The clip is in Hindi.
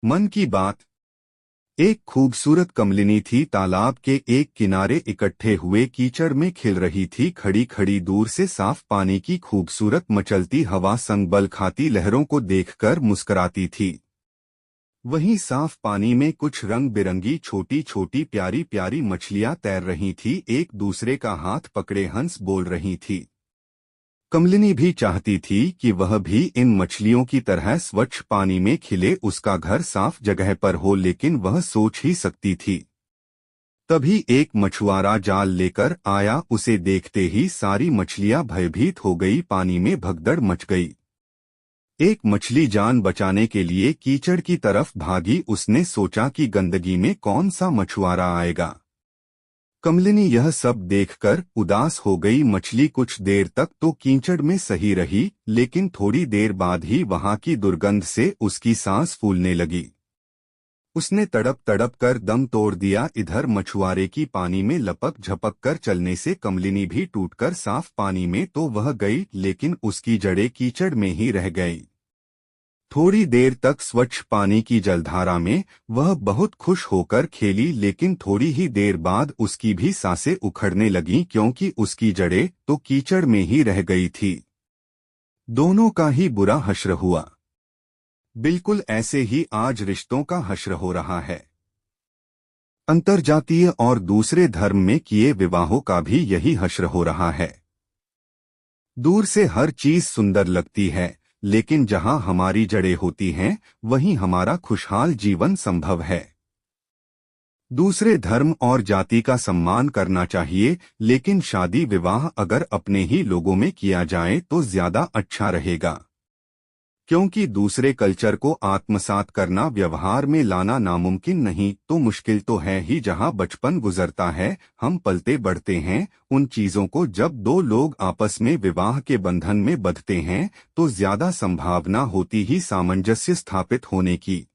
मन की बात। एक खूबसूरत कमलिनी थी, तालाब के एक किनारे इकट्ठे हुए कीचड़ में खिल रही थी। खड़ी खड़ी दूर से साफ पानी की खूबसूरत मचलती हवा संग बल खाती लहरों को देखकर मुस्कुराती थी। वहीं साफ पानी में कुछ रंग बिरंगी छोटी छोटी प्यारी प्यारी मछलियां तैर रही थी, एक दूसरे का हाथ पकड़े हंस बोल रही थी। कमलिनी भी चाहती थी कि वह भी इन मछलियों की तरह स्वच्छ पानी में खिले, उसका घर साफ जगह पर हो, लेकिन वह सोच ही सकती थी। तभी एक मछुआरा जाल लेकर आया, उसे देखते ही सारी मछलियां भयभीत हो गई, पानी में भगदड़ मच गई। एक मछली जान बचाने के लिए कीचड़ की तरफ भागी, उसने सोचा कि गंदगी में कौन सा मछुआरा आएगा। कमलिनी यह सब देखकर उदास हो गई। मछली कुछ देर तक तो कीचड़ में सही रही, लेकिन थोड़ी देर बाद ही वहां की दुर्गंध से उसकी सांस फूलने लगी। उसने तड़प तड़प कर दम तोड़ दिया। इधर मछुआरे की पानी में लपक झपक कर चलने से कमलिनी भी टूटकर साफ पानी में तो वह गई, लेकिन उसकी जड़ें कीचड़ में ही रह गई। थोड़ी देर तक स्वच्छ पानी की जलधारा में वह बहुत खुश होकर खेली, लेकिन थोड़ी ही देर बाद उसकी भी सांसें उखड़ने लगीं, क्योंकि उसकी जड़ें तो कीचड़ में ही रह गई थी। दोनों का ही बुरा हश्र हुआ। बिल्कुल ऐसे ही आज रिश्तों का हश्र हो रहा है। अंतर्जातीय और दूसरे धर्म में किए विवाहों का भी यही हश्र हो रहा है। दूर से हर चीज सुंदर लगती है, लेकिन जहां हमारी जड़ें होती हैं, वहीं हमारा खुशहाल जीवन संभव है। दूसरे धर्म और जाति का सम्मान करना चाहिए, लेकिन शादी विवाह अगर अपने ही लोगों में किया जाए तो ज्यादा अच्छा रहेगा। क्योंकि दूसरे कल्चर को आत्मसात करना, व्यवहार में लाना नामुमकिन नहीं तो मुश्किल तो है ही। जहां बचपन गुजरता है, हम पलते बढ़ते हैं, उन चीजों को जब दो लोग आपस में विवाह के बंधन में बंधते हैं तो ज्यादा संभावना होती ही सामंजस्य स्थापित होने की।